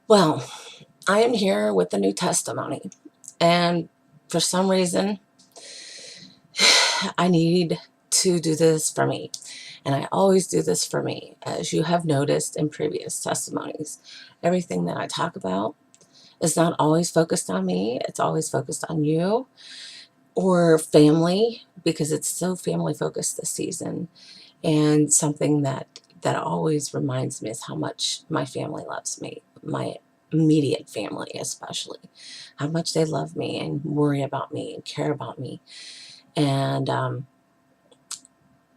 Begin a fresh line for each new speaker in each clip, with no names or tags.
Well, I am here with a new testimony, and for some reason, I need to do this for me. And I always do this for me, as you have noticed in previous testimonies. Everything that I talk about is not always focused on me, it's always focused on you or family, because it's so family focused this season. And something that always reminds me is how much my family loves me, my immediate family especially, how much they love me and worry about me and care about me. And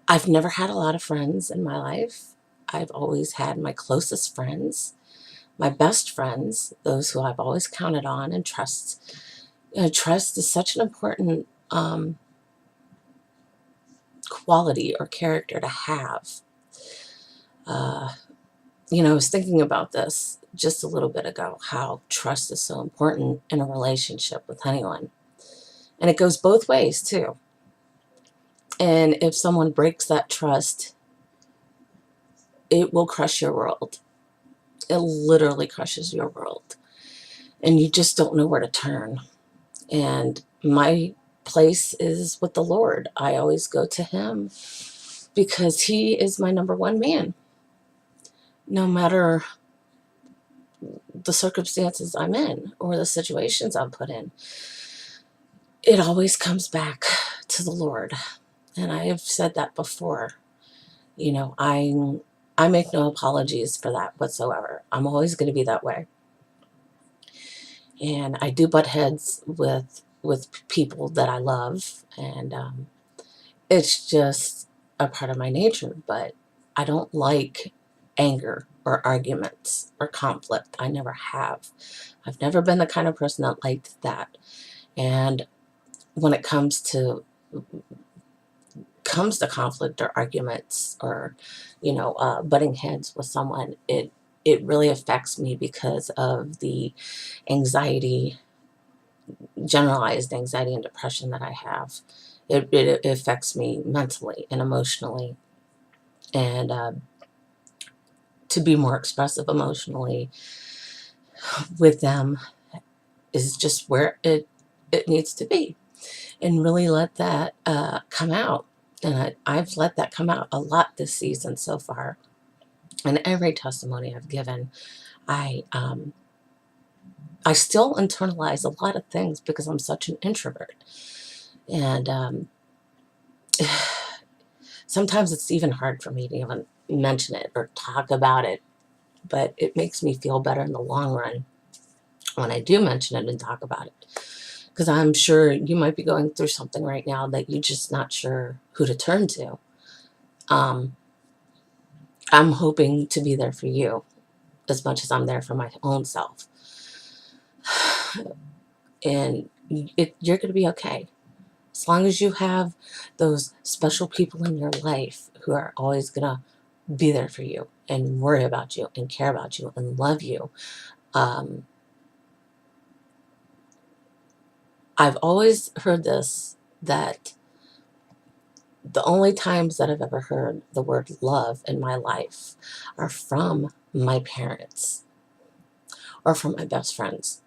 I've never had a lot of friends in my life. I've always had my closest friends, my best friends, those who I've always counted on and trust. Trust is such an important quality or character to have. Uh, I was thinking about this just a little bit ago, how trust is so important in a relationship with anyone. And it goes both ways too. And if someone breaks that trust, it will crush your world. It literally crushes your world. And you just don't know where to turn. And my place is with the Lord. I always go to Him because He is my number one man. No matter the circumstances I'm in or the situations I'm put in, it always comes back to the Lord. And I have said that before. I make no apologies for that whatsoever. I'm always going to be that way. And I do butt heads with people that I love, and it's just a part of my nature. But I don't like anger or arguments or conflict. I never have. I've never been the kind of person that liked that. And when it comes to conflict or arguments or butting heads with someone, it really affects me because of the anxiety, generalized anxiety and depression that I have. It affects me mentally and emotionally, and to be more expressive emotionally with them is just where it needs to be, and really let that come out. And I've let that come out a lot this season so far. And every testimony I've given, I um, I still internalize a lot of things because I'm such an introvert, and sometimes it's even hard for me to even mention it or talk about it. But it makes me feel better in the long run when I do mention it and talk about it, because I'm sure you might be going through something right now that you're just not sure who to turn to. Um, I'm hoping to be there for you as much as I'm there for my own self. And you're going to be okay. As long as you have those special people in your life who are always going to be there for you and worry about you and care about you and love you. Um, I've always heard this, that the only times that I've ever heard the word love in my life are from my parents or from my best friends.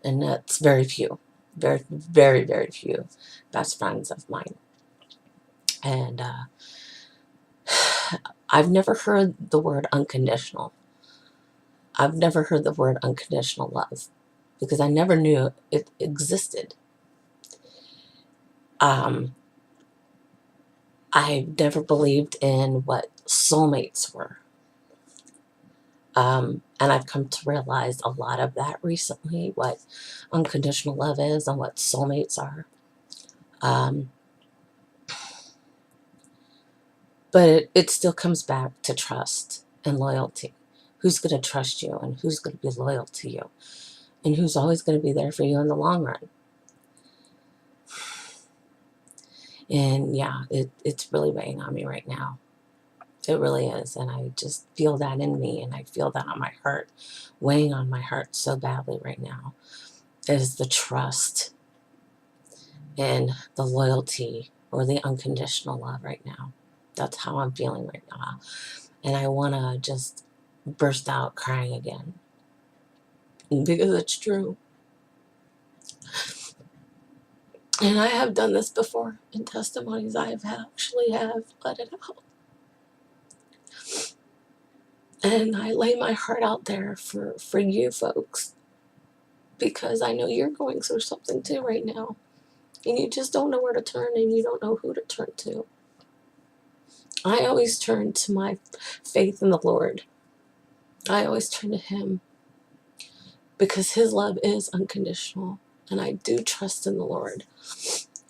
And that's very few, very, very, very few best friends of mine. And I've never heard the word unconditional. I've never heard the word unconditional love because I never knew it existed. Um, I never believed in what soulmates were. And I've come to realize a lot of that recently, what unconditional love is and what soulmates are. Um, but it still comes back to trust and loyalty. Who's going to trust you and who's going to be loyal to you and who's always going to be there for you in the long run. And yeah, it's really weighing on me right now. It really is. And I just feel that in me, and I feel that on my heart, weighing on my heart so badly right now, is the trust and the loyalty or the unconditional love right now. That's how I'm feeling right now. And I want to just burst out crying again. because it's true. And I have done this before in testimonies. I have actually have let it out. And I lay my heart out there for you folks, because I know you're going through something too right now. And you just don't know where to turn, and you don't know who to turn to. I always turn to my faith in the Lord. I always turn to Him, because His love is unconditional. And I do trust in the Lord.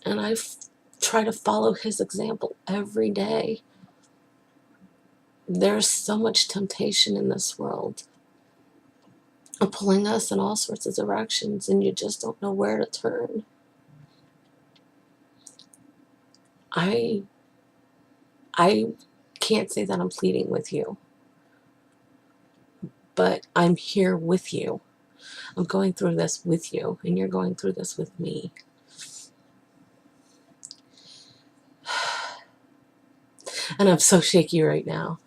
And I try to follow His example every day. There's so much temptation in this world, pulling us in all sorts of directions, and you just don't know where to turn. I can't say that I'm pleading with you, but I'm here with you. I'm going through this with you, and you're going through this with me. And I'm so shaky right now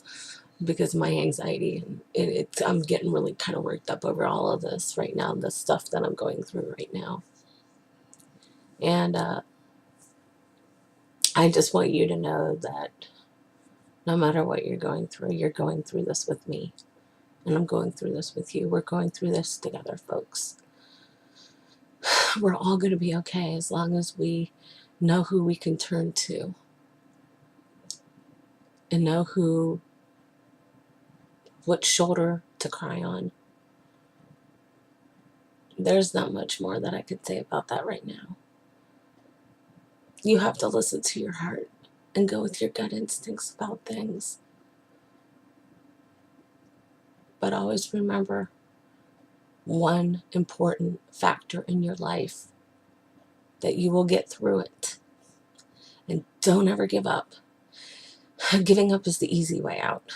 because of my anxiety, and I'm getting really kind of worked up over all of this right now, the stuff that I'm going through right now. And I just want you to know that no matter what you're going through this with me. And I'm going through this with you. We're going through this together, folks. We're all going to be okay as long as we know who we can turn to, and know what shoulder to cry on. There's not much more that I could say about that right now. You have to listen to your heart and go with your gut instincts about things. But always remember one important factor in your life: that you will get through it. And don't ever give up. Giving up is the easy way out.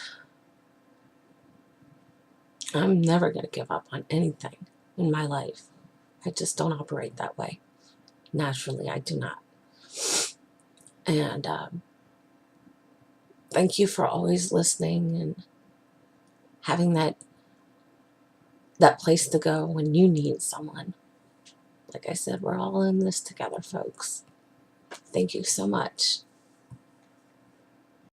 I'm never going to give up on anything in my life. I just don't operate that way. Naturally, I do not. And thank you for always listening and having that place to go when you need someone. Like I said, we're all in this together, folks. Thank you so much.